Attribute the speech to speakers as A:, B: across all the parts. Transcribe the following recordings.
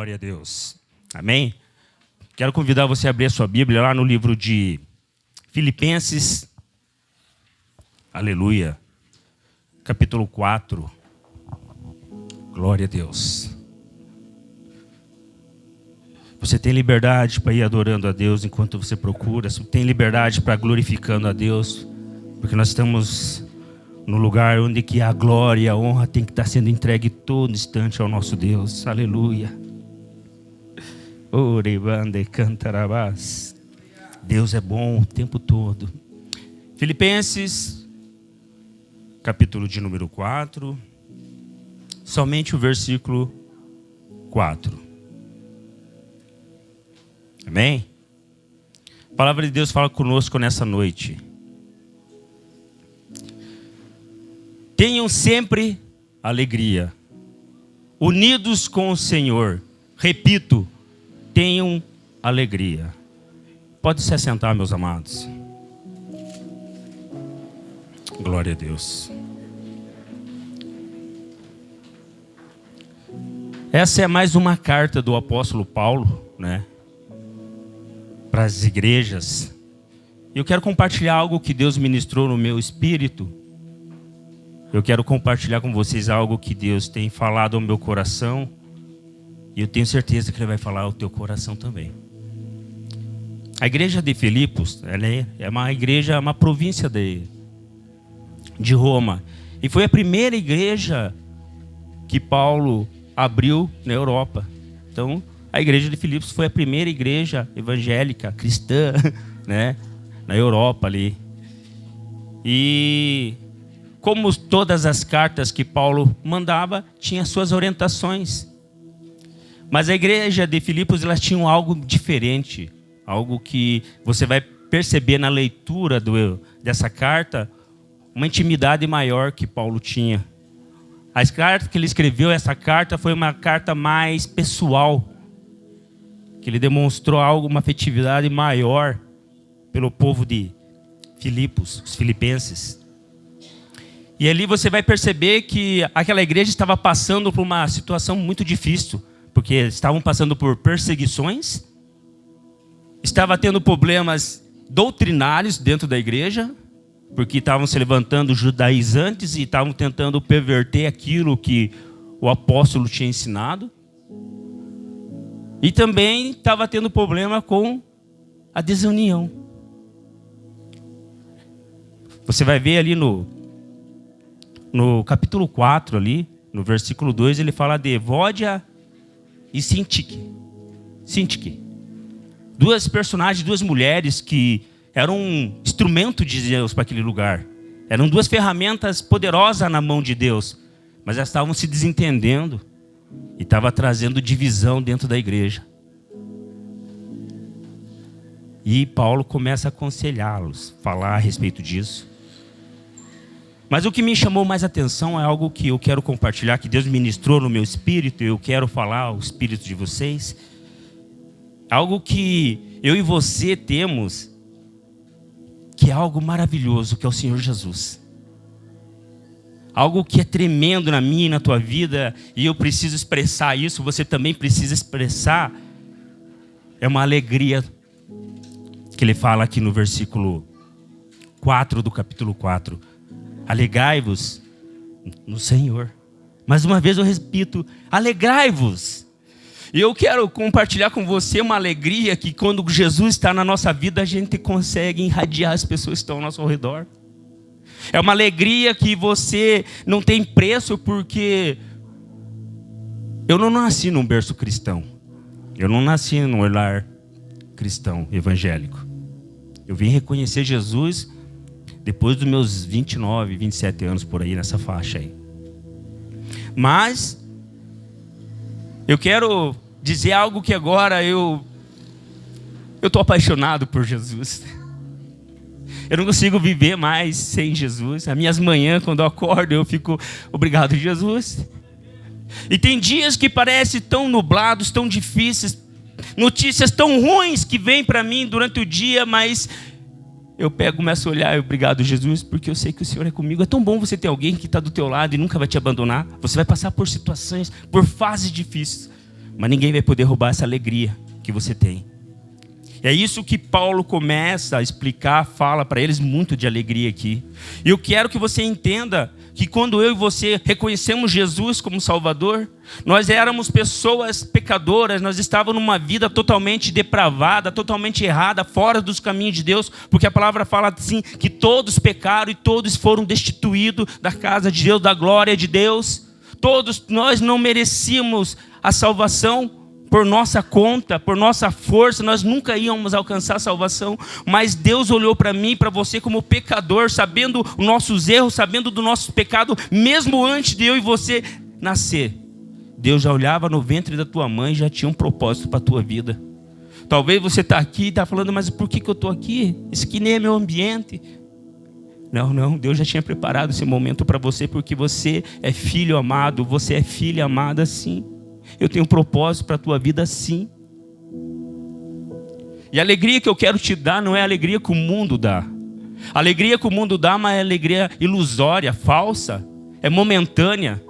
A: Glória a Deus. Amém? Quero convidar você a abrir a sua Bíblia lá no livro de Filipenses. Aleluia. Capítulo 4. Glória a Deus. Você tem liberdade para ir adorando a Deus enquanto você procura. Você tem liberdade para glorificando a Deus. Porque nós estamos no lugar onde que a glória e a honra tem que estar sendo entregue todo instante ao nosso Deus. Aleluia. Orebande cantarabás. Deus é bom o tempo todo. Filipenses, capítulo de número 4. Somente o versículo 4. Amém? A palavra de Deus fala conosco nessa noite. Tenham sempre alegria, unidos com o Senhor. Repito, tenham alegria. Pode se assentar, meus amados. Glória a Deus. Essa é mais uma carta do apóstolo Paulo, né? Para as igrejas. Eu quero compartilhar algo que Deus ministrou no meu espírito. Eu quero compartilhar com vocês algo que Deus tem falado ao meu coração. E eu tenho certeza que Ele vai falar ao teu coração também. A igreja de Filipos, ela é uma igreja, uma província de Roma. E foi a primeira igreja que Paulo abriu na Europa. Então, a igreja de Filipos foi a primeira igreja evangélica, cristã, né, na Europa ali. E como todas as cartas que Paulo mandava, tinha suas orientações. Mas a igreja de Filipos, elas tinham algo diferente. Algo que você vai perceber na leitura dessa carta, uma intimidade maior que Paulo tinha. As cartas que ele escreveu, essa carta foi uma carta mais pessoal. Que ele demonstrou algo, uma afetividade maior pelo povo de Filipos, os filipenses. E ali você vai perceber que aquela igreja estava passando por uma situação muito difícil, porque estavam passando por perseguições, estava tendo problemas doutrinários dentro da igreja, porque estavam se levantando judaizantes e estavam tentando perverter aquilo que o apóstolo tinha ensinado. E também estava tendo problema com a desunião. Você vai ver ali no capítulo 4, ali, no versículo 2, ele fala de Evódia e Sintique. Duas personagens, duas mulheres que eram um instrumento de Deus para aquele lugar. Eram duas ferramentas poderosas na mão de Deus. Mas elas estavam se desentendendo. E estava trazendo divisão dentro da igreja. E Paulo começa a aconselhá-los, falar a respeito disso. Mas o que me chamou mais atenção é algo que eu quero compartilhar, que Deus ministrou no meu espírito, e eu quero falar ao espírito de vocês. Algo que eu e você temos, que é algo maravilhoso, que é o Senhor Jesus. Algo que é tremendo na minha e na tua vida, e eu preciso expressar isso, você também precisa expressar. É uma alegria que ele fala aqui no versículo 4 do capítulo 4. Alegrai-vos no Senhor. Mais uma vez eu repito, alegrai-vos. E eu quero compartilhar com você uma alegria que quando Jesus está na nossa vida, a gente consegue irradiar as pessoas que estão ao nosso redor. É uma alegria que você não tem preço, porque eu não nasci num berço cristão. Eu não nasci num lar cristão, evangélico. Eu vim reconhecer Jesus depois dos meus 29, 27 anos, por aí, nessa faixa aí. Mas eu quero dizer algo que agora eu estou apaixonado por Jesus. Eu não consigo viver mais sem Jesus. As minhas manhãs, quando eu acordo, eu fico, obrigado, Jesus. E tem dias que parecem tão nublados, tão difíceis, notícias tão ruins que vêm para mim durante o dia, mas eu começo a olhar, obrigado, Jesus, porque eu sei que o Senhor é comigo. É tão bom você ter alguém que está do teu lado e nunca vai te abandonar. Você vai passar por situações, por fases difíceis, mas ninguém vai poder roubar essa alegria que você tem. É isso que Paulo começa a explicar, fala para eles muito de alegria aqui. E eu quero que você entenda que quando eu e você reconhecemos Jesus como Salvador, nós éramos pessoas pecadoras, nós estávamos numa vida totalmente depravada, totalmente errada, fora dos caminhos de Deus, porque a palavra fala assim, que todos pecaram e todos foram destituídos da casa de Deus, da glória de Deus. Todos nós não merecíamos a salvação, por nossa conta, por nossa força, nós nunca íamos alcançar a salvação, mas Deus olhou para mim e para você como pecador, sabendo os nossos erros, sabendo do nosso pecado, mesmo antes de eu e você nascer. Deus já olhava no ventre da tua mãe e já tinha um propósito para a tua vida. Talvez você está aqui e está falando, mas por que eu estou aqui? Isso aqui nem é meu ambiente. Não, Deus já tinha preparado esse momento para você, porque você é filho amado, você é filha amada sim. Eu tenho um propósito para a tua vida sim. E a alegria que eu quero te dar não é a alegria que o mundo dá. A alegria que o mundo dá é uma alegria ilusória, falsa, é momentânea.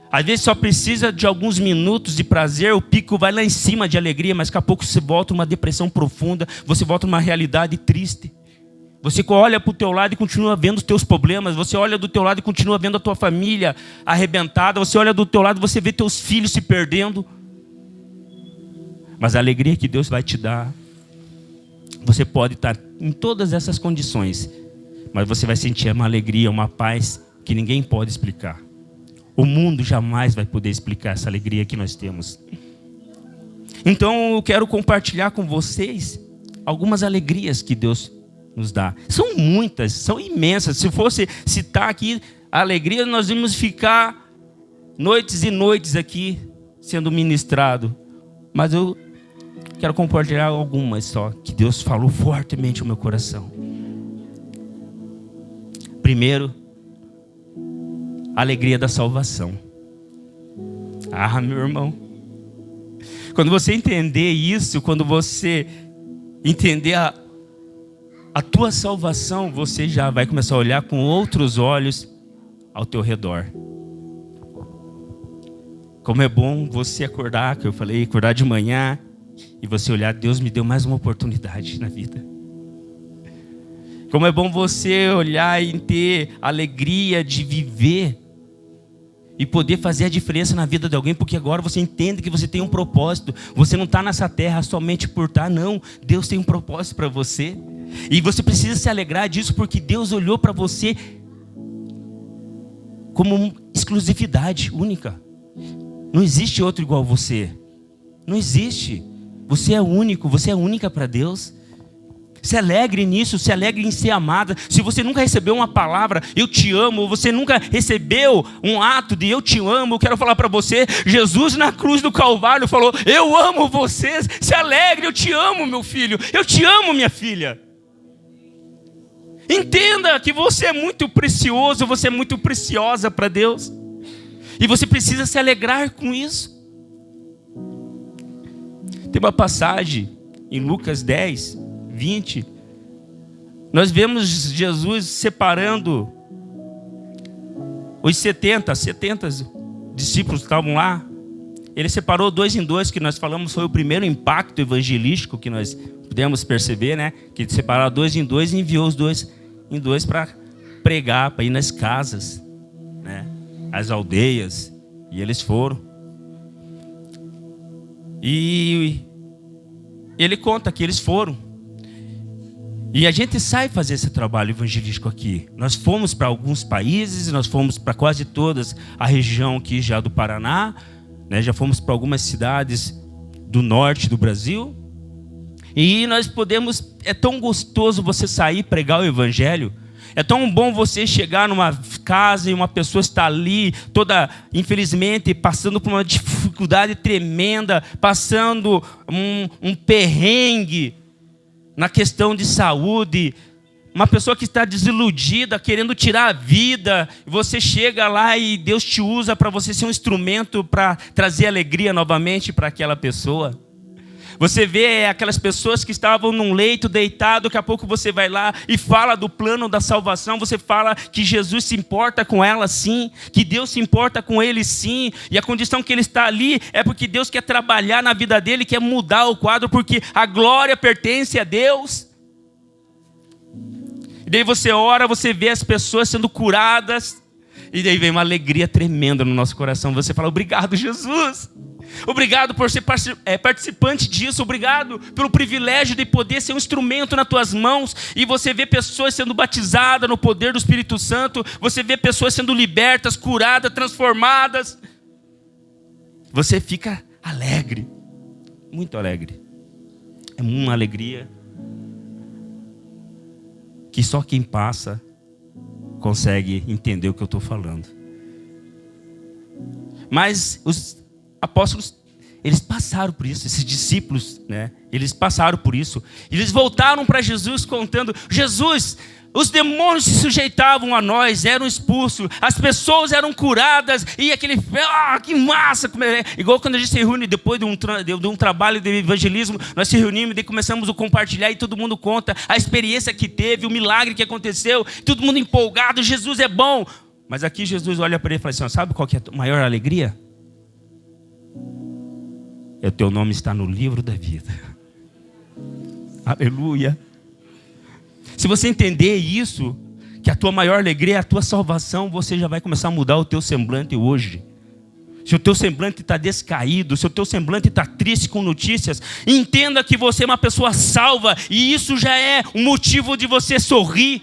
A: Às vezes só precisa de alguns minutos de prazer, o pico vai lá em cima de alegria, mas daqui a pouco você volta numa depressão profunda, você volta numa realidade triste. Você olha para o teu lado e continua vendo os teus problemas. Você olha do teu lado e continua vendo a tua família arrebentada. Você olha do teu lado e você vê teus filhos se perdendo. Mas a alegria que Deus vai te dar, você pode estar em todas essas condições, mas você vai sentir uma alegria, uma paz que ninguém pode explicar. O mundo jamais vai poder explicar essa alegria que nós temos. Então eu quero compartilhar com vocês algumas alegrias que Deus nos dá. São muitas, são imensas. Se fosse citar aqui a alegria, nós íamos ficar noites e noites aqui sendo ministrado. Mas eu quero compartilhar algumas só, que Deus falou fortemente no meu coração. Primeiro, a alegria da salvação. Ah, meu irmão. Quando você entender isso, quando você entender a tua salvação, você já vai começar a olhar com outros olhos ao teu redor. Como é bom você acordar, que eu falei, acordar de manhã e você olhar, Deus me deu mais uma oportunidade na vida. Como é bom você olhar e ter alegria de viver e poder fazer a diferença na vida de alguém, porque agora você entende que você tem um propósito. Você não está nessa terra somente por estar, não. Deus tem um propósito para você. E você precisa se alegrar disso, porque Deus olhou para você como uma exclusividade única. Não existe outro igual a você. Não existe. Você é único, você é única para Deus. Se alegre nisso, se alegre em ser amada. Se você nunca recebeu uma palavra, eu te amo, você nunca recebeu um ato de eu te amo, eu quero falar para você, Jesus na cruz do Calvário falou, eu amo vocês, se alegre, eu te amo, meu filho, eu te amo, minha filha. Entenda que você é muito precioso, você é muito preciosa para Deus. E você precisa se alegrar com isso. Tem uma passagem em Lucas 10, 20. Nós vemos Jesus separando os 70 discípulos que estavam lá. Ele separou 2 em 2, que nós falamos foi o primeiro impacto evangelístico que nós pudemos perceber, né? Que ele separou 2 em 2 e enviou os 2 em 2 para pregar, para ir nas casas, né? As aldeias. E eles foram. E ele conta que eles foram. E a gente sai fazer esse trabalho evangelístico aqui. Nós fomos para alguns países, nós fomos para quase todas a região aqui já do Paraná, né? Já fomos para algumas cidades do norte do Brasil. E nós podemos, é tão gostoso você sair e pregar o evangelho. É tão bom você chegar numa casa e uma pessoa está ali, toda, infelizmente, passando por uma dificuldade tremenda, passando um perrengue na questão de saúde, uma pessoa que está desiludida, querendo tirar a vida, você chega lá e Deus te usa para você ser um instrumento para trazer alegria novamente para aquela pessoa. Você vê aquelas pessoas que estavam num leito deitado, daqui a pouco você vai lá e fala do plano da salvação, você fala que Jesus se importa com ela sim, que Deus se importa com ele sim, e a condição que ele está ali é porque Deus quer trabalhar na vida dele, quer mudar o quadro, porque a glória pertence a Deus. E daí você ora, você vê as pessoas sendo curadas, e daí vem uma alegria tremenda no nosso coração, você fala, obrigado Jesus, obrigado por ser participante disso, obrigado pelo privilégio de poder ser um instrumento nas tuas mãos. E você vê pessoas sendo batizadas no poder do Espírito Santo, você vê pessoas sendo libertas, curadas, transformadas. Você fica alegre, muito alegre. É uma alegria que só quem passa consegue entender o que eu estou falando. Mas os apóstolos, eles passaram por isso, esses discípulos, né? Eles passaram por isso. Eles voltaram para Jesus contando, Jesus, os demônios se sujeitavam a nós, eram expulsos, as pessoas eram curadas, e aquele, que massa! Igual quando a gente se reúne depois de um trabalho de evangelismo, nós se reunimos e começamos a compartilhar, e todo mundo conta a experiência que teve, o milagre que aconteceu, todo mundo empolgado, Jesus é bom. Mas aqui Jesus olha para ele e fala assim, sabe qual que é a maior alegria? O teu nome está no livro da vida. Aleluia. Se você entender isso, que a tua maior alegria é a tua salvação, você já vai começar a mudar o teu semblante hoje. Se o teu semblante está descaído, se o teu semblante está triste com notícias, entenda que você é uma pessoa salva, e isso já é um motivo de você sorrir.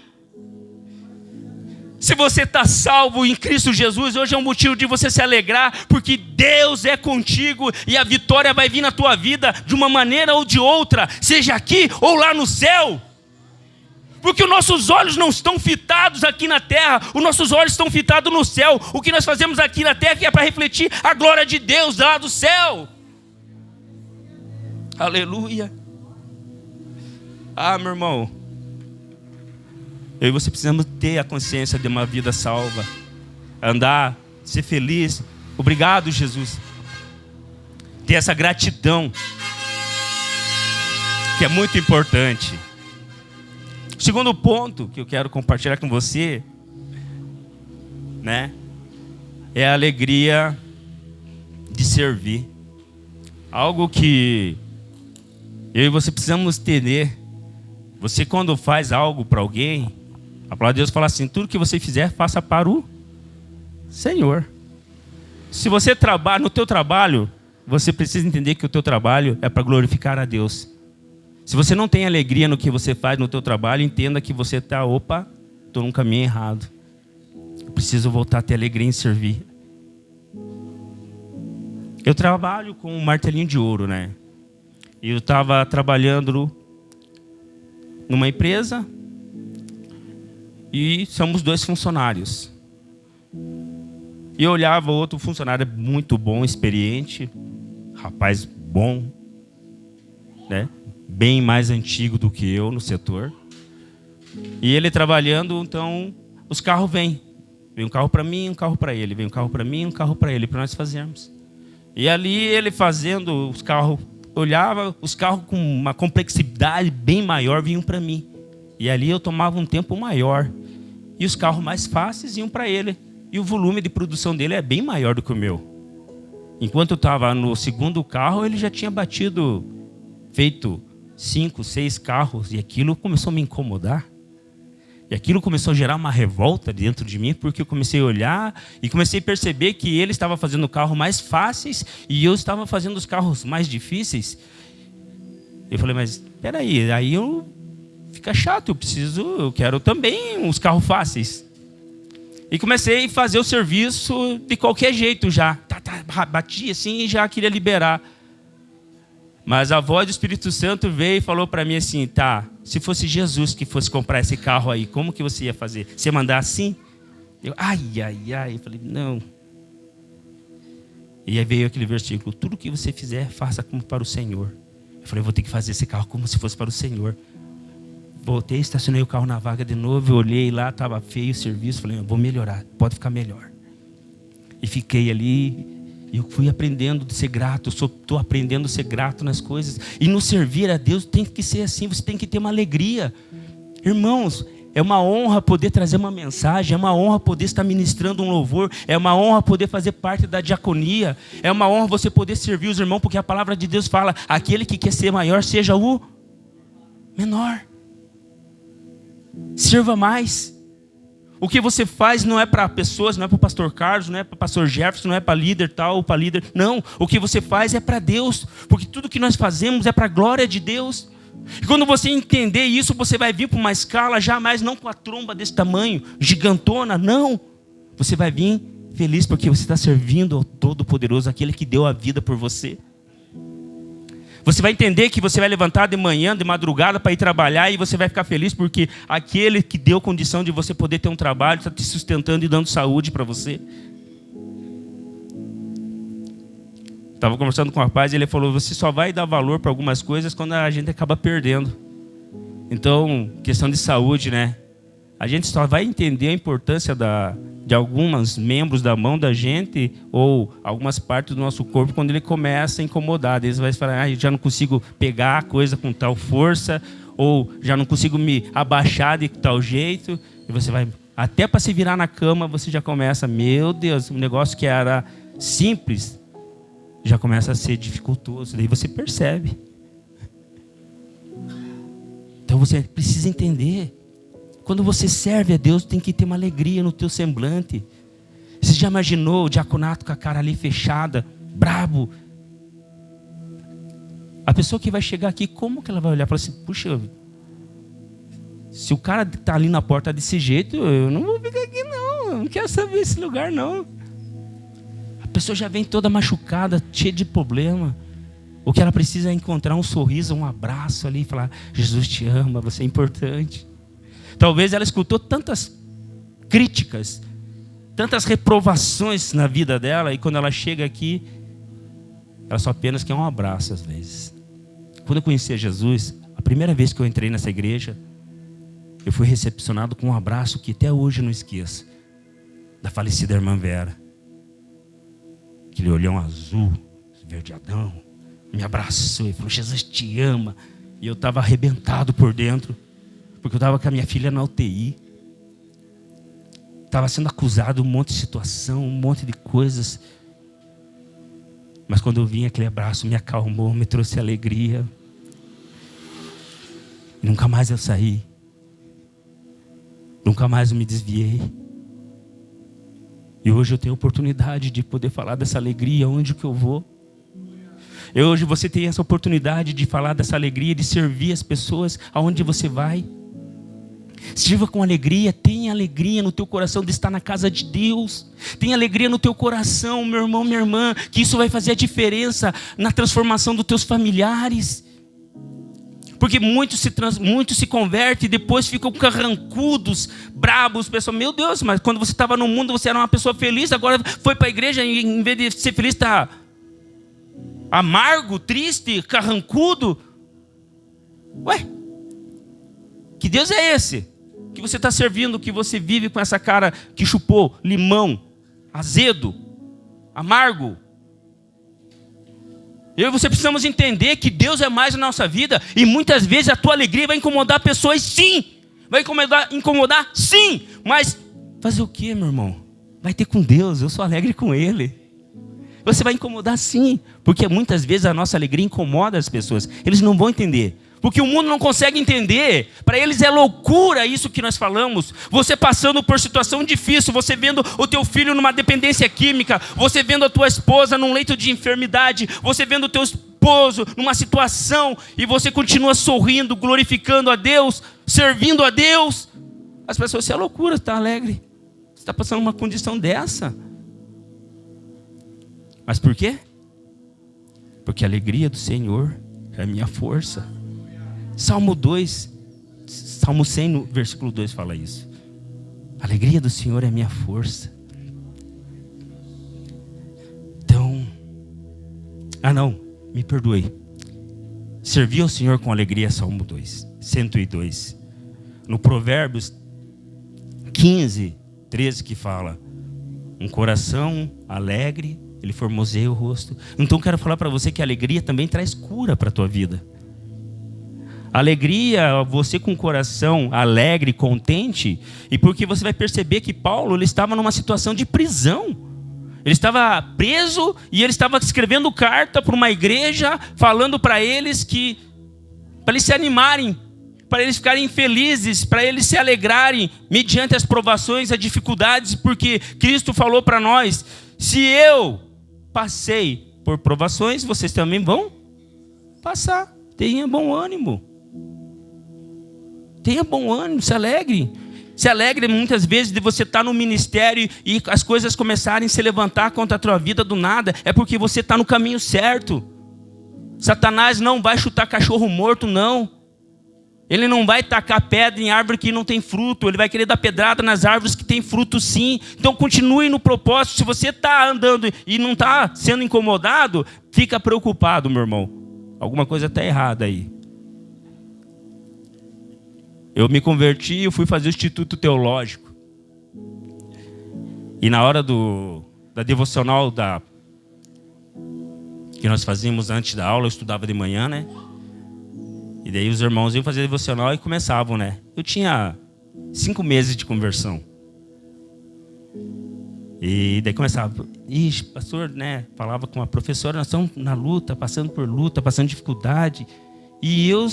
A: Se você está salvo em Cristo Jesus, hoje é um motivo de você se alegrar, porque Deus é contigo e a vitória vai vir na tua vida de uma maneira ou de outra, seja aqui ou lá no céu. Porque os nossos olhos não estão fitados aqui na terra, os nossos olhos estão fitados no céu. O que nós fazemos aqui na terra é para refletir a glória de Deus lá do céu. Aleluia. Meu irmão, eu e você precisamos ter a consciência de uma vida salva, andar, ser feliz. Obrigado, Jesus. Ter essa gratidão, que é muito importante. O segundo ponto que eu quero compartilhar com você, né, é a alegria de servir. Algo que eu e você precisamos entender. Você, quando faz algo para alguém, a palavra de Deus fala assim, tudo que você fizer, faça para o Senhor. Se você trabalha no teu trabalho, você precisa entender que o teu trabalho é para glorificar a Deus. Se você não tem alegria no que você faz no teu trabalho, entenda que você está, estou num caminho errado. Eu preciso voltar a ter alegria em servir. Eu trabalho com um martelinho de ouro, né? E eu estava trabalhando numa empresa e somos 2 funcionários. E eu olhava outro funcionário muito bom, experiente, rapaz bom, né? Bem mais antigo do que eu no setor. E ele trabalhando, então os carros vêm. Vem um carro para mim, um carro para ele. Vem um carro para mim, um carro para ele, para nós fazermos. E ali ele fazendo os carros, olhava, os carros com uma complexidade bem maior vinham para mim. E ali eu tomava um tempo maior. E os carros mais fáceis iam para ele. E o volume de produção dele é bem maior do que o meu. Enquanto eu estava no segundo carro, ele já tinha feito 5, 6 carros. E aquilo começou a me incomodar. E aquilo começou a gerar uma revolta dentro de mim, porque eu comecei a olhar e comecei a perceber que ele estava fazendo carros mais fáceis e eu estava fazendo os carros mais difíceis. Eu falei, mas peraí, aí fica chato, eu quero também uns carros fáceis. E comecei a fazer o serviço de qualquer jeito já. Bati assim e já queria liberar. Mas a voz do Espírito Santo veio e falou para mim assim, se fosse Jesus que fosse comprar esse carro aí, como que você ia fazer? Você ia mandar assim? Eu falei, não. E aí veio aquele versículo, tudo que você fizer, faça como para o Senhor. Eu falei, vou ter que fazer esse carro como se fosse para o Senhor. Voltei, estacionei o carro na vaga de novo, eu olhei lá, estava feio o serviço, falei, eu vou melhorar, pode ficar melhor. E fiquei ali, E eu fui aprendendo a ser grato, estou aprendendo a ser grato nas coisas. E no servir a Deus tem que ser assim, você tem que ter uma alegria. Irmãos, é uma honra poder trazer uma mensagem, é uma honra poder estar ministrando um louvor, é uma honra poder fazer parte da diaconia, é uma honra você poder servir os irmãos, porque a palavra de Deus fala, aquele que quer ser maior, seja o menor. Sirva mais. O que você faz não é para pessoas, não é para o pastor Carlos, não é para o pastor Jefferson, não é para líder tal, para líder. Não, o que você faz é para Deus, porque tudo que nós fazemos é para a glória de Deus. E quando você entender isso, você vai vir para uma escala, jamais não com a tromba desse tamanho, gigantona, não. Você vai vir feliz porque você está servindo ao Todo-Poderoso, aquele que deu a vida por você. Você vai entender que você vai levantar de manhã, de madrugada para ir trabalhar e você vai ficar feliz porque aquele que deu condição de você poder ter um trabalho está te sustentando e dando saúde para você. Estava conversando com um rapaz e ele falou, você só vai dar valor para algumas coisas quando a gente acaba perdendo. Então, questão de saúde, né? A gente só vai entender a importância de alguns membros da mão da gente ou algumas partes do nosso corpo quando ele começa a incomodar. Eles vão falar, já não consigo pegar a coisa com tal força, ou já não consigo me abaixar de tal jeito. E você vai, até para se virar na cama, você já começa, meu Deus, um negócio que era simples, já começa a ser dificultoso. Daí você percebe. Então você precisa entender. Quando você serve a Deus, tem que ter uma alegria no teu semblante. Você já imaginou o diaconato com a cara ali fechada, brabo? A pessoa que vai chegar aqui, como que ela vai olhar e falar assim, puxa, se o cara está ali na porta desse jeito, eu não vou ficar aqui não, eu não quero saber esse lugar não. A pessoa já vem toda machucada, cheia de problema. O que ela precisa é encontrar um sorriso, um abraço ali e falar, Jesus te ama, você é importante. Talvez ela escutou tantas críticas, tantas reprovações na vida dela, e quando ela chega aqui, ela só apenas quer um abraço às vezes. Quando eu conheci Jesus, a primeira vez que eu entrei nessa igreja, eu fui recepcionado com um abraço que até hoje eu não esqueço, da falecida irmã Vera. Aquele olhão azul, verdeadão, me abraçou e falou, Jesus te ama. E eu estava arrebentado por dentro, porque eu estava com a minha filha na UTI. Estava sendo acusado de um monte de situação, um monte de coisas. Mas quando eu vim, aquele abraço me acalmou, me trouxe alegria. E nunca mais eu saí. Nunca mais eu me desviei. E hoje eu tenho a oportunidade de poder falar dessa alegria onde que eu vou. E hoje você tem essa oportunidade de falar dessa alegria, de servir as pessoas aonde você vai. Sirva com alegria, tenha alegria no teu coração de estar na casa de Deus. Tenha alegria no teu coração, meu irmão, minha irmã, que isso vai fazer a diferença na transformação dos teus familiares. Porque muitos se convertem e depois ficam carrancudos, brabos. Pessoal, meu Deus, mas quando você estava no mundo você era uma pessoa feliz, agora foi para a igreja e em vez de ser feliz está amargo, triste, carrancudo. Ué, que Deus é esse? Que você está servindo, que você vive com essa cara que chupou limão, azedo, amargo. Eu e você precisamos entender que Deus é mais na nossa vida e muitas vezes a tua alegria vai incomodar pessoas, sim. Vai incomodar, sim. Mas fazer o quê, meu irmão? Vai ter com Deus, eu sou alegre com Ele. Você vai incomodar, sim. Porque muitas vezes a nossa alegria incomoda as pessoas. Eles não vão entender. Porque o mundo não consegue entender. Para eles é loucura isso que nós falamos. Você passando por situação difícil, você vendo o teu filho numa dependência química, você vendo a tua esposa num leito de enfermidade, você vendo o teu esposo numa situação e você continua sorrindo, glorificando a Deus, servindo a Deus. As pessoas, isso é loucura, está alegre. Você está passando uma condição dessa. Mas por quê? Porque a alegria do Senhor é a minha força. Salmo 100, no versículo 2 fala isso. A alegria do Senhor é a minha força. Então, me perdoe. Servir ao Senhor com alegria, Salmo 102. No Provérbios 15, 13 que fala, um coração alegre Ele formoseia o rosto. Então quero falar para você que a alegria também traz cura para a tua vida. Alegria, você com o coração alegre, contente, e porque você vai perceber que Paulo ele estava numa situação de prisão. Ele estava preso e ele estava escrevendo carta para uma igreja, falando para eles se animarem, para eles ficarem felizes, para eles se alegrarem mediante as provações, as dificuldades, porque Cristo falou para nós: se eu passei por provações, vocês também vão passar. Tenha bom ânimo. Tenha bom ânimo, se alegre. Se alegre muitas vezes de você estar no ministério e as coisas começarem a se levantar contra a tua vida do nada. É porque você está no caminho certo. Satanás não vai chutar cachorro morto, não. Ele não vai tacar pedra em árvore que não tem fruto. Ele vai querer dar pedrada nas árvores que tem fruto, sim. Então continue no propósito. Se você está andando e não está sendo incomodado, fica preocupado, meu irmão. Alguma coisa está errada aí. Eu me converti e fui fazer o Instituto Teológico. E na hora da devocional que nós fazíamos antes da aula, eu estudava de manhã, né? E daí os irmãos iam fazer devocional e começavam, né? Eu tinha 5 meses de conversão. E daí começava, pastor, né? Falava com a professora, nós estamos na luta, passando dificuldade. E eu,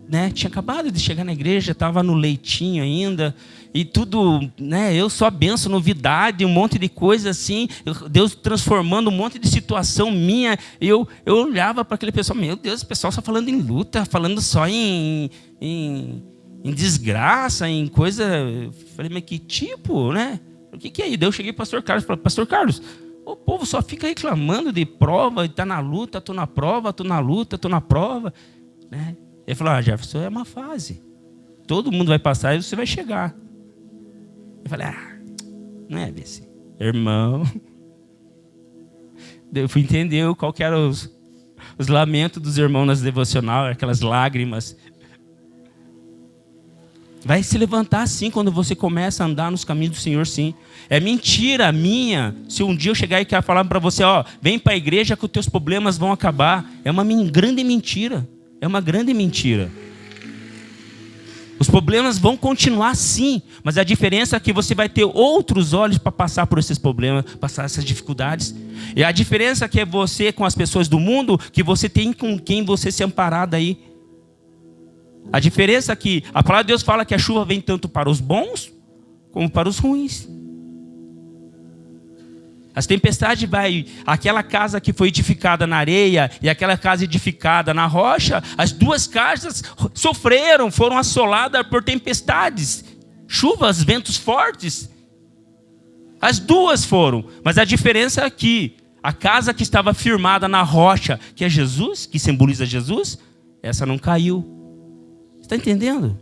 A: né, tinha acabado de chegar na igreja, estava no leitinho ainda, e tudo, né, eu só benção, novidade, um monte de coisa assim, Deus transformando um monte de situação minha. Eu olhava para aquele pessoal, meu Deus, o pessoal só falando em luta, falando só em desgraça, em coisa. Eu falei, mas que tipo, né? O que é isso? Daí eu cheguei para o pastor Carlos e falei, pastor Carlos, o povo só fica reclamando de prova, está na luta, estou na prova, estou na luta, estou na prova, né? Ele falou, Jefferson, é uma fase. Todo mundo vai passar e você vai chegar. Eu falei, não é desse. Irmão. Eu fui entender qual que eram os lamentos dos irmãos nas devocional, aquelas lágrimas. Vai se levantar sim quando você começa a andar nos caminhos do Senhor, sim. É mentira minha se um dia eu chegar e quero falar para você, vem para a igreja que os teus problemas vão acabar. É uma grande mentira. É uma grande mentira. Os problemas vão continuar sim, mas a diferença é que você vai ter outros olhos para passar por esses problemas, passar essas dificuldades. E a diferença é que é você com as pessoas do mundo, que você tem com quem você se amparar daí. A diferença é que a palavra de Deus fala que a chuva vem tanto para os bons como para os ruins. As tempestades aquela casa que foi edificada na areia e aquela casa edificada na rocha, as duas casas sofreram, foram assoladas por tempestades, chuvas, ventos fortes. As duas foram, mas a diferença é que a casa que estava firmada na rocha, que é Jesus, que simboliza Jesus, essa não caiu. Você está entendendo?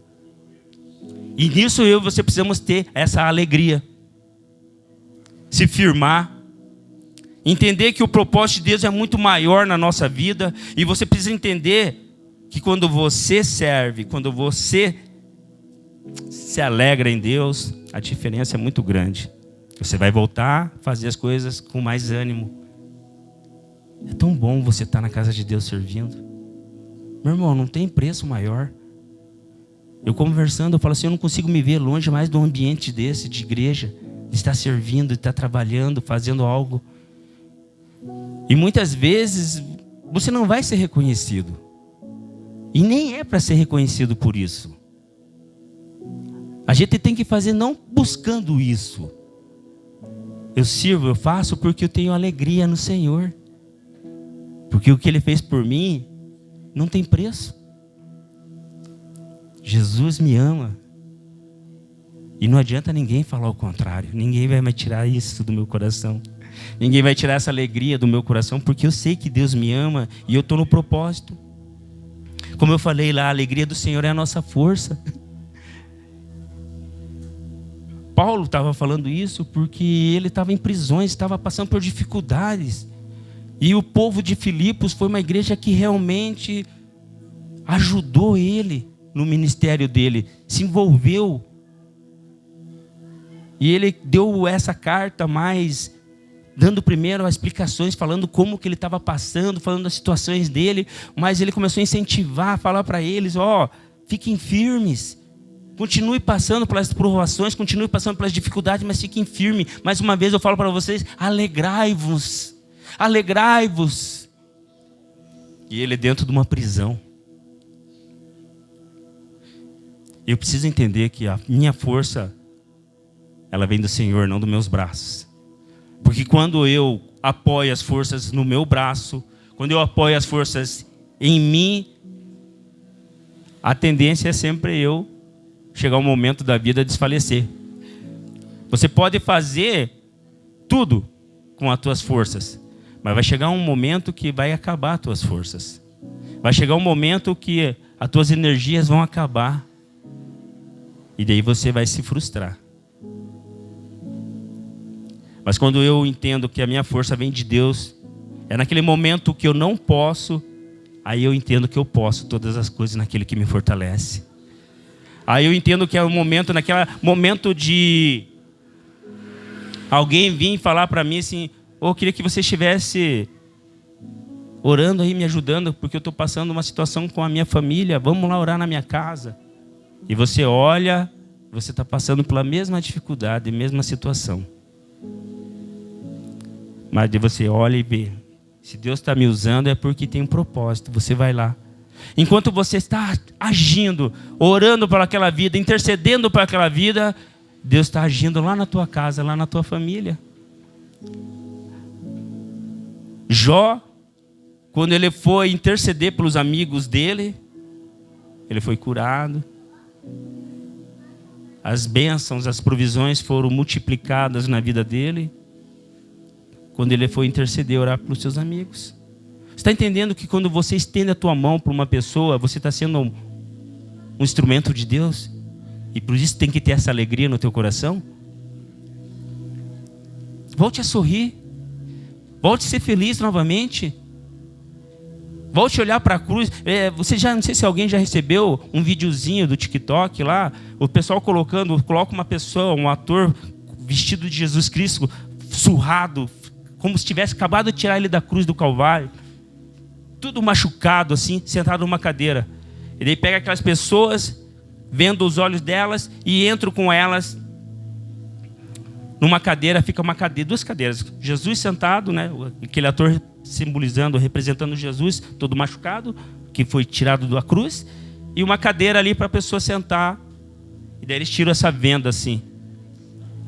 A: E nisso eu e você precisamos ter essa alegria. Se firmar. Entender que o propósito de Deus é muito maior na nossa vida. E você precisa entender que quando você serve, quando você se alegra em Deus, a diferença é muito grande. Você vai voltar a fazer as coisas com mais ânimo. É tão bom você estar na casa de Deus servindo. Meu irmão, não tem preço maior. Eu conversando, eu falo assim, eu não consigo me ver longe mais de um ambiente desse, de igreja, de estar servindo, de estar trabalhando, fazendo algo. E muitas vezes você não vai ser reconhecido. E nem é para ser reconhecido por isso. A gente tem que fazer não buscando isso. Eu sirvo, eu faço porque eu tenho alegria no Senhor. Porque o que Ele fez por mim não tem preço. Jesus me ama. E não adianta ninguém falar o contrário. Ninguém vai me tirar isso do meu coração. Ninguém vai tirar essa alegria do meu coração, porque eu sei que Deus me ama e eu estou no propósito. Como eu falei lá, a alegria do Senhor é a nossa força. Paulo estava falando isso porque ele estava em prisões, estava passando por dificuldades. E o povo de Filipos foi uma igreja que realmente ajudou ele no ministério dele, se envolveu. E ele deu essa carta mais dando primeiro as explicações, falando como que ele estava passando, falando das situações dele, mas ele começou a incentivar, a falar para eles, fiquem firmes, continue passando pelas provações, continue passando pelas dificuldades, mas fiquem firmes. Mais uma vez eu falo para vocês, alegrai-vos, alegrai-vos. E ele dentro de uma prisão. Eu preciso entender que a minha força, ela vem do Senhor, não dos meus braços. Porque quando eu apoio as forças no meu braço, quando eu apoio as forças em mim, a tendência é sempre eu chegar um momento da vida desfalecer. Você pode fazer tudo com as tuas forças, mas vai chegar um momento que vai acabar as tuas forças. Vai chegar um momento que as tuas energias vão acabar. E daí você vai se frustrar. Mas quando eu entendo que a minha força vem de Deus, é naquele momento que eu não posso, aí eu entendo que eu posso todas as coisas naquele que me fortalece. Aí eu entendo que é o momento, naquele momento de alguém vir falar para mim assim, eu queria que você estivesse orando aí, me ajudando, porque eu estou passando uma situação com a minha família, vamos lá orar na minha casa. E você olha, você está passando pela mesma dificuldade, mesma situação. Mas você olha e vê, se Deus está me usando é porque tem um propósito, você vai lá. Enquanto você está agindo, orando por aquela vida, intercedendo por aquela vida, Deus está agindo lá na tua casa, lá na tua família. Jó, quando ele foi interceder pelos amigos dele, ele foi curado. As bênçãos, as provisões foram multiplicadas na vida dele. Quando ele foi interceder, orar pelos seus amigos. Você está entendendo que quando você estende a tua mão para uma pessoa, você está sendo um instrumento de Deus? E por isso tem que ter essa alegria no teu coração? Volte a sorrir. Volte a ser feliz novamente. Volte a olhar para a cruz. Não sei se alguém já recebeu um videozinho do TikTok lá, o pessoal coloca uma pessoa, um ator vestido de Jesus Cristo, surrado, como se tivesse acabado de tirar ele da cruz do Calvário, tudo machucado assim, sentado numa cadeira. E daí pega aquelas pessoas, vendo os olhos delas e entro com elas numa cadeira, fica uma cadeira, duas cadeiras, Jesus sentado, né? Aquele ator simbolizando, representando Jesus, todo machucado, que foi tirado da cruz, e uma cadeira ali para a pessoa sentar. E daí eles tiram essa venda assim.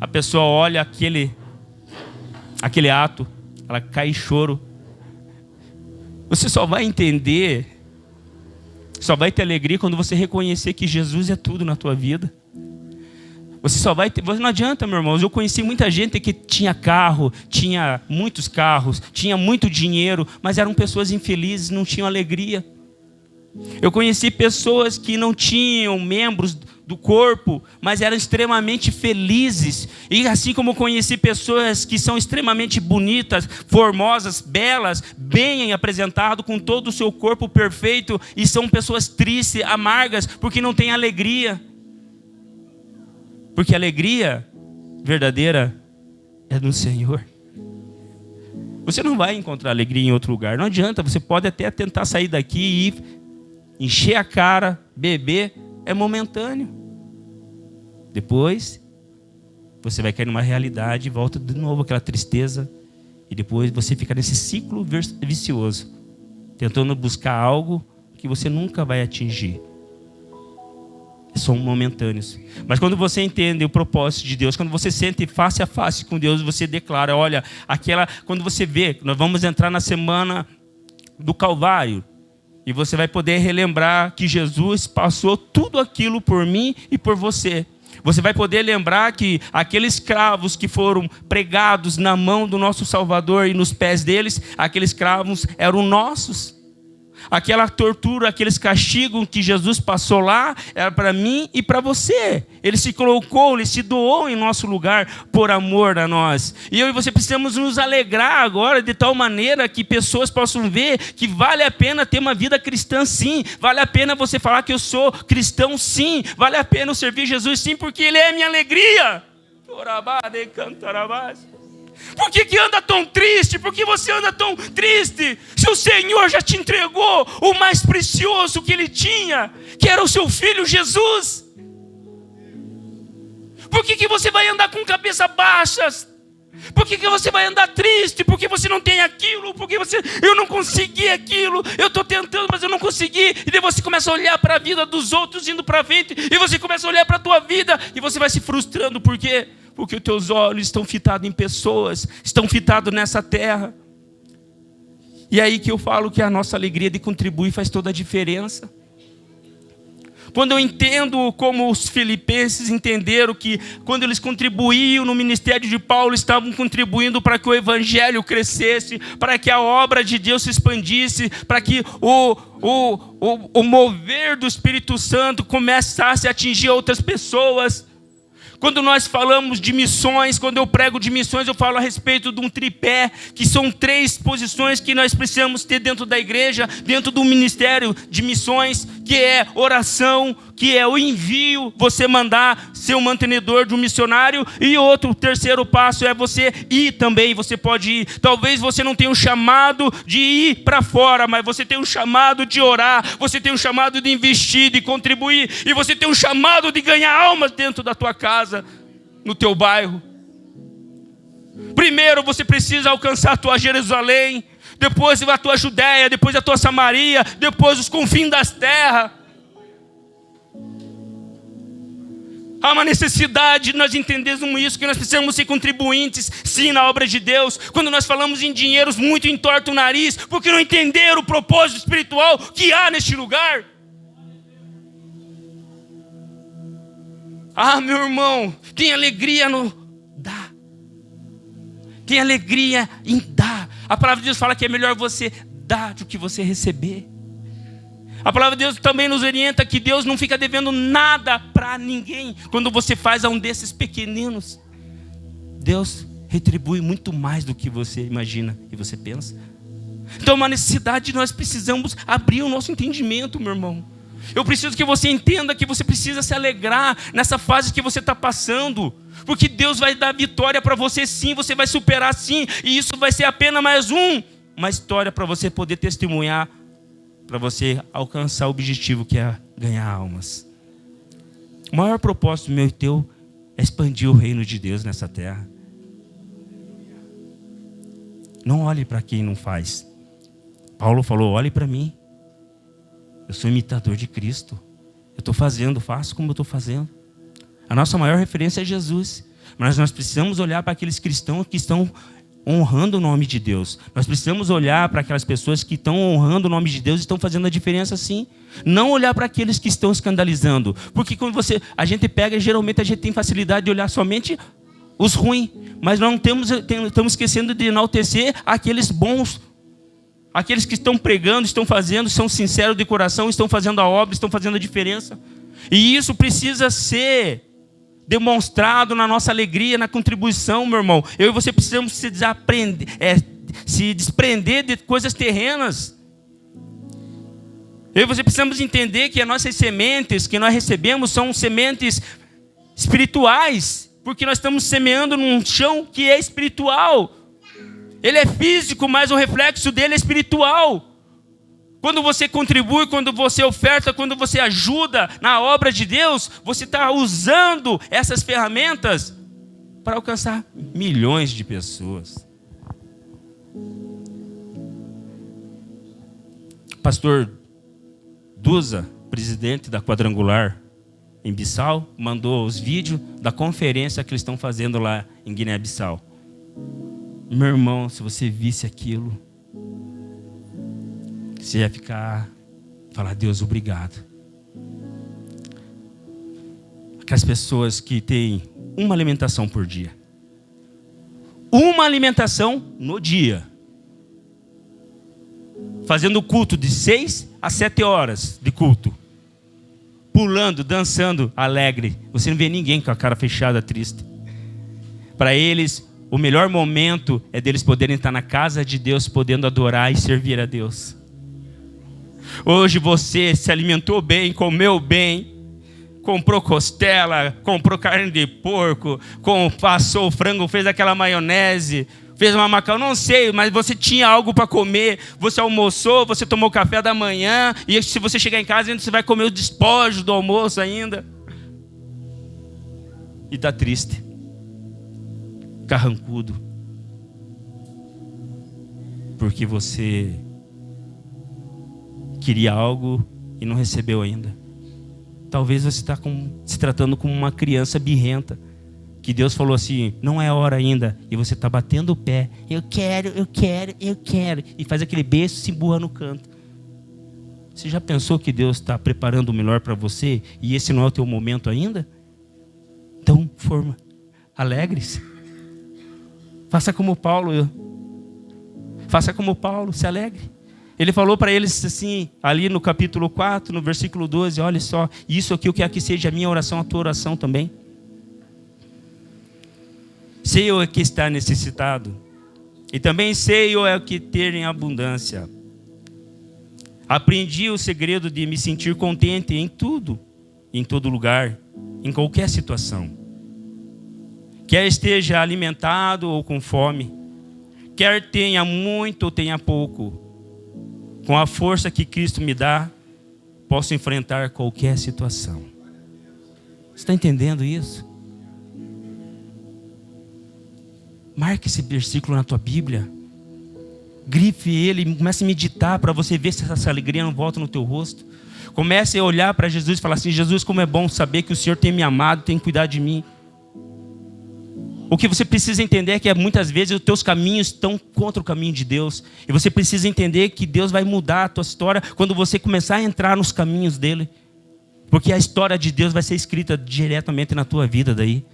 A: A pessoa olha aquele ato, ela cai em choro. Você só vai entender, só vai ter alegria quando você reconhecer que Jesus é tudo na tua vida. Você só vai ter, não adianta, meu irmão. Eu conheci muita gente que tinha carro, tinha muitos carros, tinha muito dinheiro, mas eram pessoas infelizes, não tinham alegria. Eu conheci pessoas que não tinham membros do corpo, mas eram extremamente felizes. E assim como eu conheci pessoas que são extremamente bonitas, formosas, belas, bem apresentado, com todo o seu corpo perfeito, e são pessoas tristes, amargas, porque não têm alegria. Porque a alegria verdadeira é do Senhor. Você não vai encontrar alegria em outro lugar. Não adianta, você pode até tentar sair daqui e ir encher a cara, beber, é momentâneo. Depois, você vai cair numa realidade e volta de novo aquela tristeza. E depois você fica nesse ciclo vicioso, tentando buscar algo que você nunca vai atingir. São momentâneos. Mas quando você entende o propósito de Deus, quando você sente face a face com Deus, você declara, olha, quando você vê, nós vamos entrar na semana do Calvário, e você vai poder relembrar que Jesus passou tudo aquilo por mim e por você. Você vai poder lembrar que aqueles escravos que foram pregados na mão do nosso Salvador e nos pés deles, aqueles escravos eram nossos. Aquela tortura, aqueles castigos que Jesus passou lá, era para mim e para você. Ele se colocou, ele se doou em nosso lugar por amor a nós. E eu e você precisamos nos alegrar agora de tal maneira que pessoas possam ver que vale a pena ter uma vida cristã sim. Vale a pena você falar que eu sou cristão sim. Vale a pena eu servir Jesus sim, porque Ele é a minha alegria. Por que anda tão triste? Por que você anda tão triste? Se o Senhor já te entregou o mais precioso que Ele tinha, que era o seu Filho Jesus. Por que você vai andar com cabeça baixa? Por que você vai andar triste? Porque você não tem aquilo? Porque eu não consegui aquilo? Eu estou tentando, mas eu não consegui. E daí você começa a olhar para a vida dos outros indo para frente. E você começa a olhar para a tua vida. E você vai se frustrando. Por quê? Porque os teus olhos estão fitados em pessoas. Estão fitados nessa terra. E é aí que eu falo que a nossa alegria de contribuir faz toda a diferença. Quando eu entendo como os filipenses entenderam que quando eles contribuíam no ministério de Paulo, estavam contribuindo para que o evangelho crescesse, para que a obra de Deus se expandisse, para que o mover do Espírito Santo começasse a atingir outras pessoas. Quando nós falamos de missões, quando eu prego de missões, eu falo a respeito de um tripé, que são 3 posições que nós precisamos ter dentro da igreja, dentro do ministério de missões, que é oração, que é o envio, você mandar ser um mantenedor de um missionário, e o terceiro passo é você ir também, você pode ir. Talvez você não tenha um chamado de ir para fora, mas você tem um chamado de orar, você tem um chamado de investir, de contribuir, e você tem um chamado de ganhar almas dentro da tua casa, no teu bairro. Primeiro você precisa alcançar a tua Jerusalém, depois a tua Judéia, depois a tua Samaria, depois os confins das terras. Há uma necessidade de nós entendermos isso, que nós precisamos ser contribuintes, sim, na obra de Deus. Quando nós falamos em dinheiros, muito entorta o nariz, porque não entenderam o propósito espiritual que há neste lugar. Ah, meu irmão, tem alegria no dar. Tem alegria em dar. A palavra de Deus fala que é melhor você dar do que você receber. A palavra de Deus também nos orienta que Deus não fica devendo nada para ninguém. Quando você faz a um desses pequeninos, Deus retribui muito mais do que você imagina e você pensa. Então, uma necessidade, nós precisamos abrir o nosso entendimento, meu irmão. Eu preciso que você entenda que você precisa se alegrar nessa fase que você está passando. Porque Deus vai dar vitória para você sim, você vai superar sim. E isso vai ser apenas mais uma história para você poder testemunhar, para você alcançar o objetivo que é ganhar almas. O maior propósito meu e teu é expandir o reino de Deus nessa terra. Não olhe para quem não faz. Paulo falou, olhe para mim. Eu sou imitador de Cristo. Eu estou fazendo, faço como eu estou fazendo. A nossa maior referência é Jesus. Mas nós precisamos olhar para aqueles cristãos que estão honrando o nome de Deus. Nós precisamos olhar para aquelas pessoas que estão honrando o nome de Deus e estão fazendo a diferença sim. Não olhar para aqueles que estão escandalizando. Porque quando a gente pega, geralmente a gente tem facilidade de olhar somente os ruins. Mas não estamos esquecendo de enaltecer aqueles bons. Aqueles que estão pregando, estão fazendo, são sinceros de coração, estão fazendo a obra, estão fazendo a diferença. E isso precisa ser demonstrado na nossa alegria, na contribuição, meu irmão. Eu e você precisamos se desprender de coisas terrenas. Eu e você precisamos entender que as nossas sementes que nós recebemos são sementes espirituais, porque nós estamos semeando num chão que é espiritual. Ele é físico, mas o reflexo dele é espiritual. Quando você contribui, quando você oferta, quando você ajuda na obra de Deus, você está usando essas ferramentas para alcançar milhões de pessoas. Pastor Duza, presidente da Quadrangular em Bissau, mandou os vídeos da conferência que eles estão fazendo lá em Guiné-Bissau. Meu irmão, se você visse aquilo, você ia falar, Deus, obrigado. Aquelas pessoas que têm uma alimentação por dia. Uma alimentação no dia. Fazendo culto de 6 a 7 horas de culto. Pulando, dançando, alegre. Você não vê ninguém com a cara fechada, triste. Para eles, o melhor momento é deles poderem estar na casa de Deus, podendo adorar e servir a Deus. Hoje você se alimentou bem, comeu bem, comprou costela, comprou carne de porco, passou o frango, fez aquela maionese, fez uma macarrão, não sei, mas você tinha algo para comer, você almoçou, você tomou café da manhã, e se você chegar em casa, ainda você vai comer os despojos do almoço ainda. E está triste, carrancudo, porque você queria algo e não recebeu ainda. Talvez você está se tratando como uma criança birrenta, que Deus falou assim, não é hora ainda, e você está batendo o pé, eu quero, e faz aquele beijo e se emburra no canto. Você já pensou que Deus está preparando o melhor para você, e esse não é o teu momento ainda? Então, alegre-se. Faça como Paulo, se alegre. Ele falou para eles assim, ali no capítulo 4, no versículo 12, olha só, isso aqui eu quero que seja a minha oração, a tua oração também. Sei o que está necessitado, e também sei o que ter em abundância. Aprendi o segredo de me sentir contente em tudo, em todo lugar, em qualquer situação. Quer esteja alimentado ou com fome, quer tenha muito ou tenha pouco, com a força que Cristo me dá, posso enfrentar qualquer situação. Você está entendendo isso? Marque esse versículo na tua Bíblia. Grife ele e comece a meditar para você ver se essa alegria não volta no teu rosto. Comece a olhar para Jesus e falar assim, Jesus, como é bom saber que o Senhor tem me amado, tem cuidado de mim. O que você precisa entender é que muitas vezes os teus caminhos estão contra o caminho de Deus. E você precisa entender que Deus vai mudar a tua história quando você começar a entrar nos caminhos dele. Porque a história de Deus vai ser escrita diretamente na tua vida daí.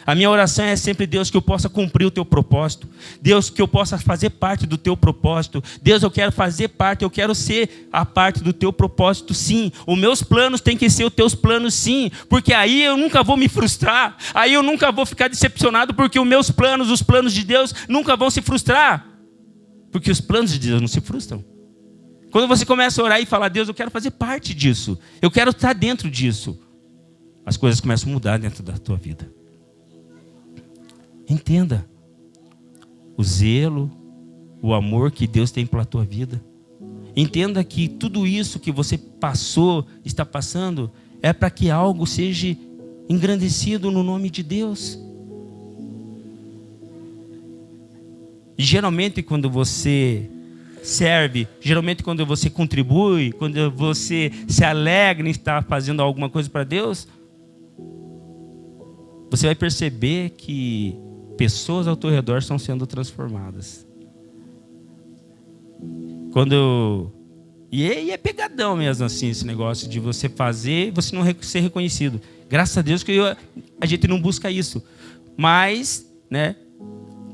A: A minha oração é sempre, Deus, que eu possa cumprir o teu propósito. Deus, que eu possa fazer parte do teu propósito. Deus, eu quero fazer parte, eu quero ser a parte do teu propósito, sim. Os meus planos têm que ser os teus planos, sim. Porque aí eu nunca vou me frustrar. Aí eu nunca vou ficar decepcionado, porque os meus planos, os planos de Deus, nunca vão se frustrar. Porque os planos de Deus não se frustram. Quando você começa a orar e falar, Deus, eu quero fazer parte disso. Eu quero estar dentro disso. As coisas começam a mudar dentro da tua vida. Entenda o zelo, o amor que Deus tem pela tua vida. Entenda que tudo isso que você passou, está passando, é para que algo seja engrandecido no nome de Deus. E geralmente quando você serve, geralmente quando você contribui, quando você se alegra em estar fazendo alguma coisa para Deus, você vai perceber que pessoas ao teu redor estão sendo transformadas. E é pegadão mesmo assim, esse negócio de você fazer e você não ser reconhecido. Graças a Deus que a gente não busca isso. Mas, né,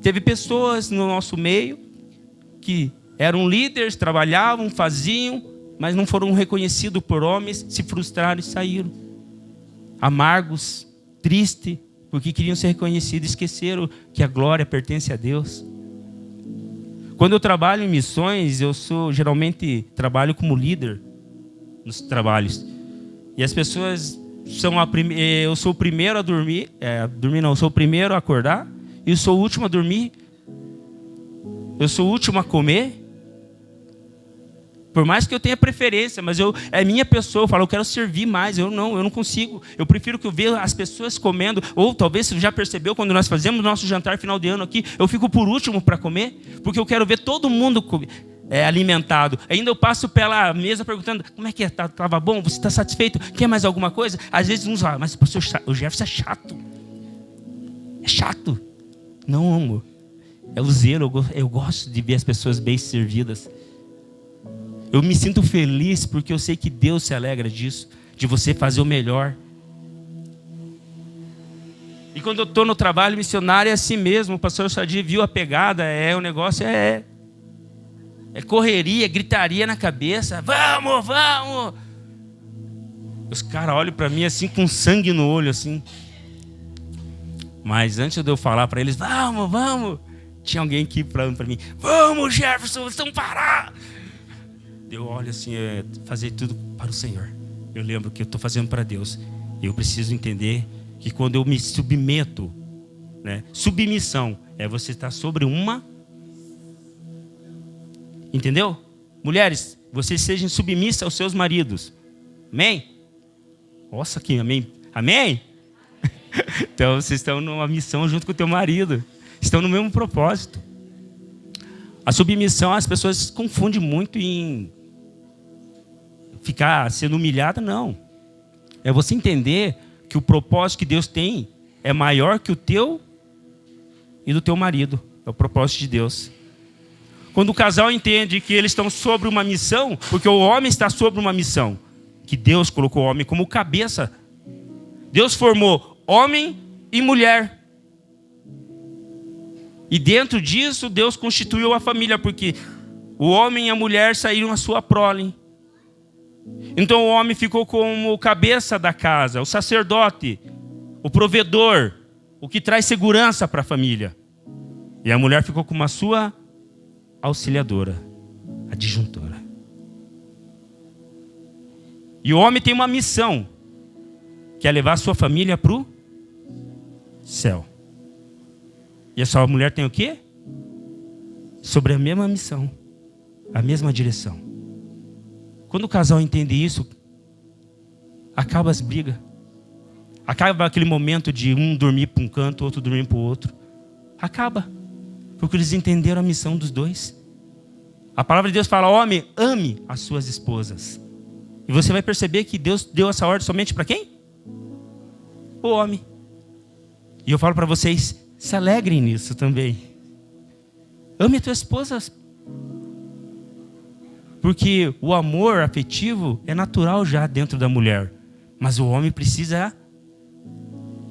A: teve pessoas no nosso meio que eram líderes, trabalhavam, faziam, mas não foram reconhecidos por homens, se frustraram e saíram. Amargos, tristes, porque queriam ser reconhecidos e esqueceram que a glória pertence a Deus. Quando eu trabalho em missões, geralmente trabalho como líder nos trabalhos. E as pessoas eu sou o primeiro a dormir, eu sou o primeiro a acordar, e eu sou o último a dormir. Eu sou o último a comer. Por mais que eu tenha preferência, mas é minha pessoa, eu falo, eu quero servir mais, eu não consigo. Eu prefiro que eu veja as pessoas comendo, ou talvez você já percebeu, quando nós fazemos nosso jantar final de ano aqui, eu fico por último para comer, porque eu quero ver todo mundo alimentado. Ainda eu passo pela mesa perguntando, como é que é? Estava bom? Você está satisfeito? Quer mais alguma coisa? Às vezes uns falam, mas o Jefferson é chato. É chato. Não, amor. É o zelo, eu gosto de ver as pessoas bem servidas. Eu me sinto feliz porque eu sei que Deus se alegra disso, de você fazer o melhor. E quando eu estou no trabalho missionário é assim mesmo. O pastor Sadir viu a pegada, o negócio é correria, gritaria na cabeça. Vamos, vamos! Os caras olham para mim assim com sangue no olho assim. Mas antes de eu falar para eles, vamos, vamos, tinha alguém aqui falando para mim, vamos, Jefferson, vamos parar. Eu olho assim, fazer tudo para o Senhor. Eu lembro que eu estou fazendo para Deus. Eu preciso entender que quando eu me submeto, né? Submissão é você estar sobre uma... Entendeu? Mulheres, vocês sejam submissas aos seus maridos. Amém? Nossa, que amém. Amém? Então vocês estão numa missão junto com o teu marido. Estão no mesmo propósito. A submissão as pessoas confundem muito em ficar sendo humilhada, não. É você entender que o propósito que Deus tem é maior que o teu e do teu marido. É o propósito de Deus. Quando o casal entende que eles estão sobre uma missão, porque o homem está sobre uma missão, que Deus colocou o homem como cabeça. Deus formou homem e mulher. E dentro disso, Deus constituiu a família, porque o homem e a mulher saíram a sua prole. Então o homem ficou como cabeça da casa, o sacerdote, o provedor, o que traz segurança para a família. E a mulher ficou como a sua auxiliadora, adjuntora. E o homem tem uma missão, que é levar a sua família para o céu. E a sua mulher tem o quê? Sobre a mesma missão, a mesma direção. Quando o casal entende isso, acaba as brigas. Acaba aquele momento de um dormir para um canto, outro dormir para o outro. Acaba. Porque eles entenderam a missão dos dois. A palavra de Deus fala: homem, ame as suas esposas. E você vai perceber que Deus deu essa ordem somente para quem? O homem. E eu falo para vocês, se alegrem nisso também. Ame a tua esposa. Porque o amor afetivo é natural já dentro da mulher. Mas o homem precisa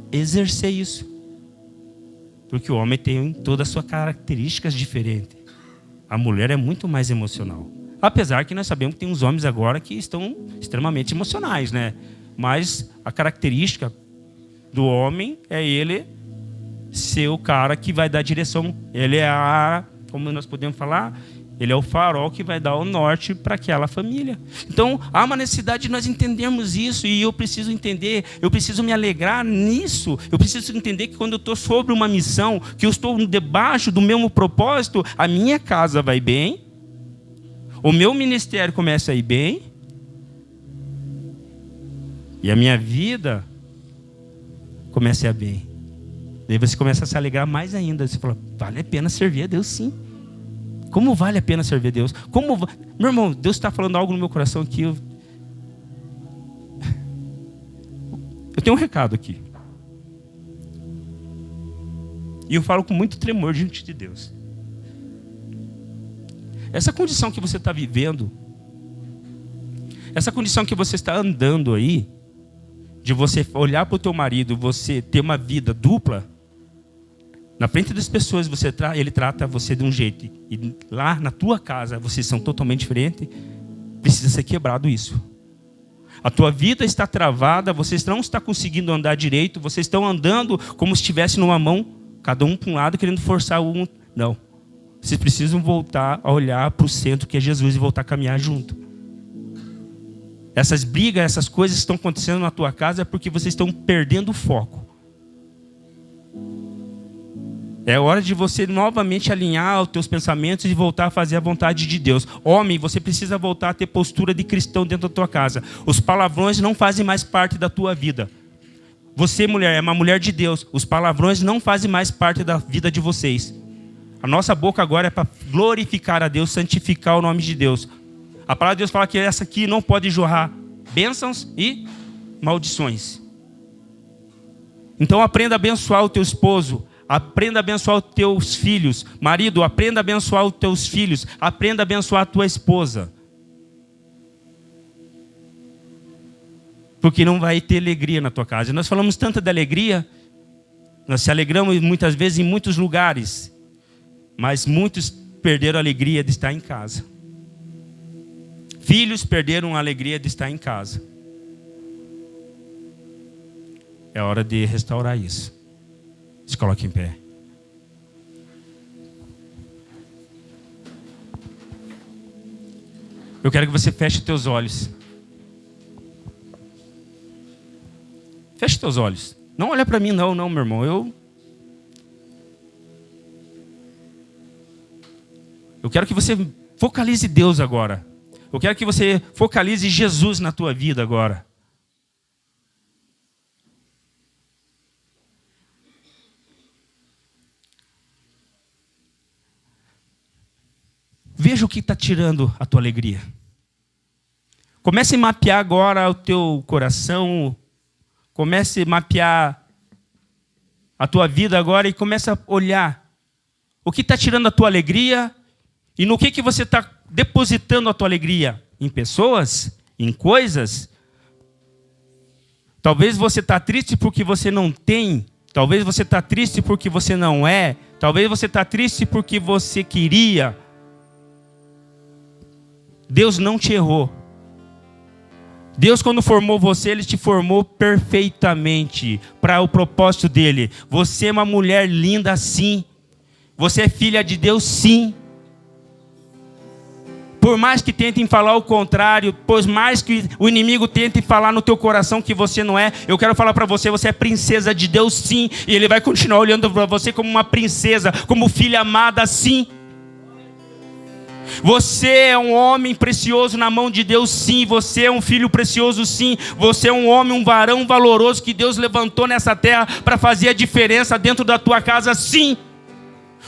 A: exercer isso. Porque o homem tem todas as suas características diferentes. A mulher é muito mais emocional. Apesar que nós sabemos que tem uns homens agora que estão extremamente emocionais, né? Mas a característica do homem é ele ser o cara que vai dar direção. Ele é como nós podemos falar, ele é o farol que vai dar o norte para aquela família. Então, há uma necessidade de nós entendermos isso. E eu preciso entender, eu preciso me alegrar nisso. Eu preciso entender que quando eu estou sobre uma missão, que eu estou debaixo do mesmo propósito, a minha casa vai bem, o meu ministério começa a ir bem, e a minha vida começa a ir bem. Daí você começa a se alegrar mais ainda. Você fala, vale a pena servir a Deus, sim. Como vale a pena servir a Deus? Meu irmão, Deus está falando algo no meu coração aqui. Eu tenho um recado aqui. E eu falo com muito tremor diante de Deus. Essa condição que você está vivendo, essa condição que você está andando aí, de você olhar para o teu marido, você ter uma vida dupla, na frente das pessoas ele trata você de um jeito, e lá na tua casa vocês são totalmente diferentes, precisa ser quebrado isso. A tua vida está travada, vocês não estão conseguindo andar direito, vocês estão andando como se estivesse numa mão, cada um para um lado, querendo forçar um. Não. Vocês precisam voltar a olhar para o centro, que é Jesus, e voltar a caminhar junto. Essas brigas, essas coisas que estão acontecendo na tua casa é porque vocês estão perdendo o foco. É hora de você novamente alinhar os teus pensamentos e voltar a fazer a vontade de Deus. Homem, você precisa voltar a ter postura de cristão dentro da tua casa. Os palavrões não fazem mais parte da tua vida. Você, mulher, é uma mulher de Deus. Os palavrões não fazem mais parte da vida de vocês. A nossa boca agora é para glorificar a Deus, santificar o nome de Deus. A palavra de Deus fala que essa aqui não pode jorrar bênçãos e maldições. Então aprenda a abençoar o teu esposo. Aprenda a abençoar os teus filhos. Marido, aprenda a abençoar os teus filhos. Aprenda a abençoar a tua esposa. Porque não vai ter alegria na tua casa. Nós falamos tanto de alegria. Nós se alegramos muitas vezes em muitos lugares. Mas muitos perderam a alegria de estar em casa. Filhos perderam a alegria de estar em casa. É hora de restaurar isso. Se coloque em pé. Eu quero que você feche teus olhos. Feche teus olhos. Não olha para mim não, meu irmão. Eu quero que você focalize Deus agora. Eu quero que você focalize Jesus na tua vida agora. Veja o que está tirando a tua alegria. Comece a mapear agora o teu coração. Comece a mapear a tua vida agora e comece a olhar o que está tirando a tua alegria e no que você está depositando a tua alegria. Em pessoas? Em coisas? Talvez você está triste porque você não tem. Talvez você está triste porque você não é. Talvez você está triste porque você queria. Deus não te errou. Deus, quando formou você, Ele te formou perfeitamente para o propósito dEle. Você é uma mulher linda, sim. Você é filha de Deus, sim. Por mais que tentem falar o contrário, por mais que o inimigo tente falar no teu coração que você não é, eu quero falar para você, você é princesa de Deus, sim. E Ele vai continuar olhando para você como uma princesa, como filha amada, sim. Você é um homem precioso na mão de Deus, sim. Você é um filho precioso, sim. Você é um homem, um varão valoroso que Deus levantou nessa terra para fazer a diferença dentro da tua casa, sim.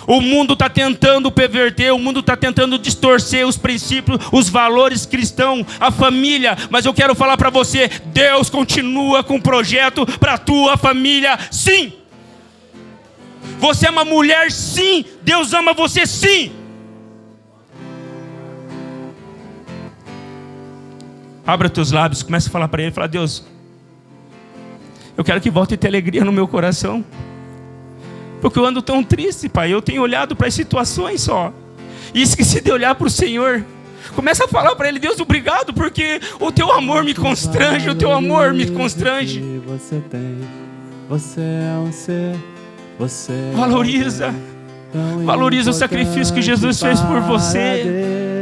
A: O mundo está tentando perverter, o mundo está tentando distorcer os princípios, os valores cristãos, a família. Mas eu quero falar para você, Deus continua com um projeto para a tua família, sim. Você é uma mulher, sim. Deus ama você, sim. Abra teus lábios, comece a falar para Ele. Fala, Deus, eu quero que volte a ter alegria no meu coração. Porque eu ando tão triste, Pai. Eu tenho olhado para as situações só. E esqueci de olhar para o Senhor. Começa a falar para Ele, Deus, obrigado, porque o Teu amor me constrange. O Teu amor me constrange.
B: Você é um ser. Você
A: valoriza. Valoriza o sacrifício que Jesus fez por você.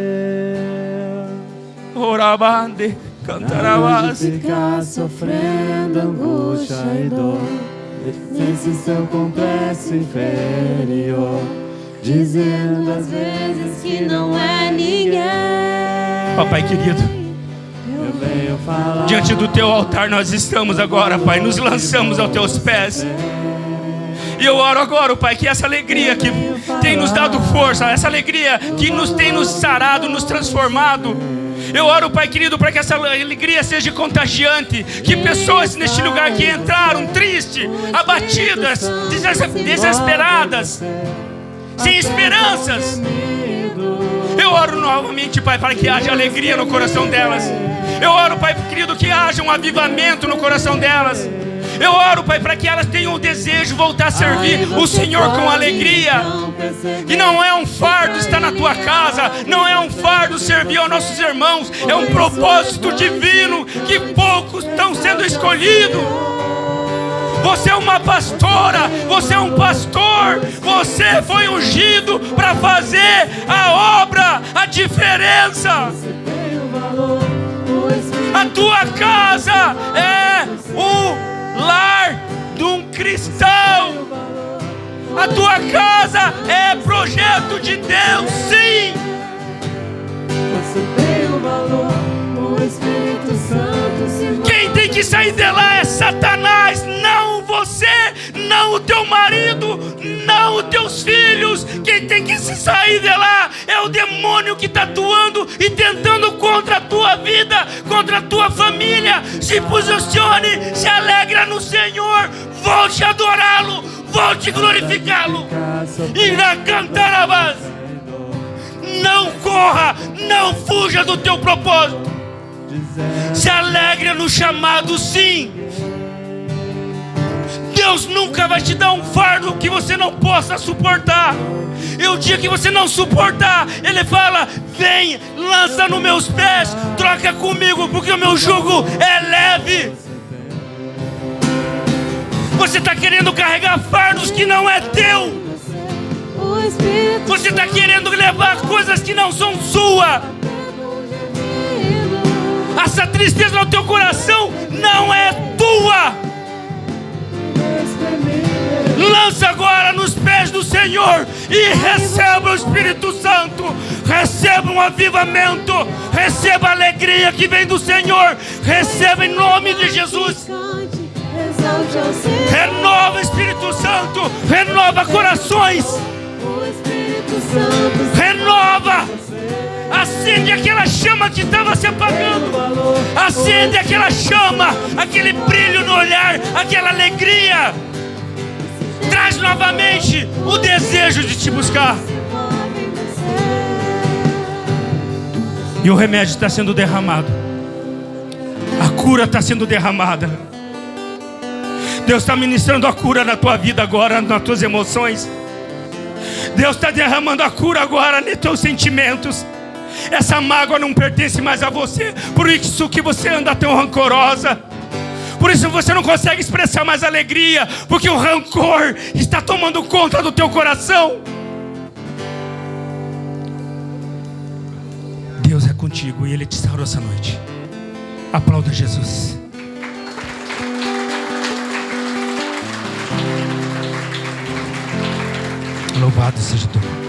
A: Orabande, cantarabas.
B: De ficar sofrendo angústia e dor, nesse seu complexo inferior, dizendo às vezes que não é ninguém.
A: Papai querido,
B: eu venho falar
A: diante do Teu altar nós estamos agora, Pai. Nos lançamos aos Teus pés. E eu oro agora, Pai, que essa alegria que tem nos dado força, essa alegria que tem nos sarado, nos transformado, eu oro, Pai querido, para que essa alegria seja contagiante. Que pessoas neste lugar que entraram tristes, abatidas, desesperadas, sem esperanças, eu oro novamente, Pai, para que haja alegria no coração delas. Eu oro, Pai querido, que haja um avivamento no coração delas. Eu oro, Pai, para que elas tenham o desejo de voltar a servir o Senhor com alegria. E não é um fardo estar na tua casa, não é um fardo servir aos nossos irmãos, é um propósito divino que poucos estão sendo escolhidos. Você é uma pastora, você é um pastor, você foi ungido para fazer a obra, a diferença. A tua casa é o lar de um cristão. A tua casa é projeto de Deus, sim.
B: Você tem o valor, o Espírito Santo.
A: Quem tem que sair de lá é Satanás, não você, não o teu marido, não os teus filhos. Quem tem que se sair de lá é o demônio que está atuando e tentando contra a tua vida, contra a tua família. Se posicione, se alegra no Senhor, volte a adorá-lo, volte a glorificá-lo. Irá cantar a voz. Não corra, não fuja do teu propósito. Se alegre no chamado, sim. Deus nunca vai te dar um fardo que você não possa suportar. E o dia que você não suportar, Ele fala, vem, lança nos meus pés, troca comigo, porque o meu jugo é leve. Você está querendo carregar fardos que não é teu. Você está querendo levar coisas que não são suas. Essa tristeza no teu coração não é tua. lança agora nos pés do Senhor e receba o Espírito Santo. Receba um avivamento. Receba a alegria que vem do Senhor. Receba em nome de Jesus. Renova, Espírito Santo. Renova corações. Renova. Acende aquela chama que estava se apagando. Acende aquela chama, aquele brilho no olhar, aquela alegria. Traz novamente o desejo de te buscar. E o remédio está sendo derramado. A cura está sendo derramada. Deus está ministrando a cura na tua vida agora, nas tuas emoções. Deus está derramando a cura agora nos teus sentimentos. Essa mágoa não pertence mais a você. Por isso que você anda tão rancorosa. Por isso você não consegue expressar mais alegria. Porque o rancor está tomando conta do teu coração. Deus é contigo e Ele te sarou essa noite. Aplauda Jesus. Louvado seja o teu nome.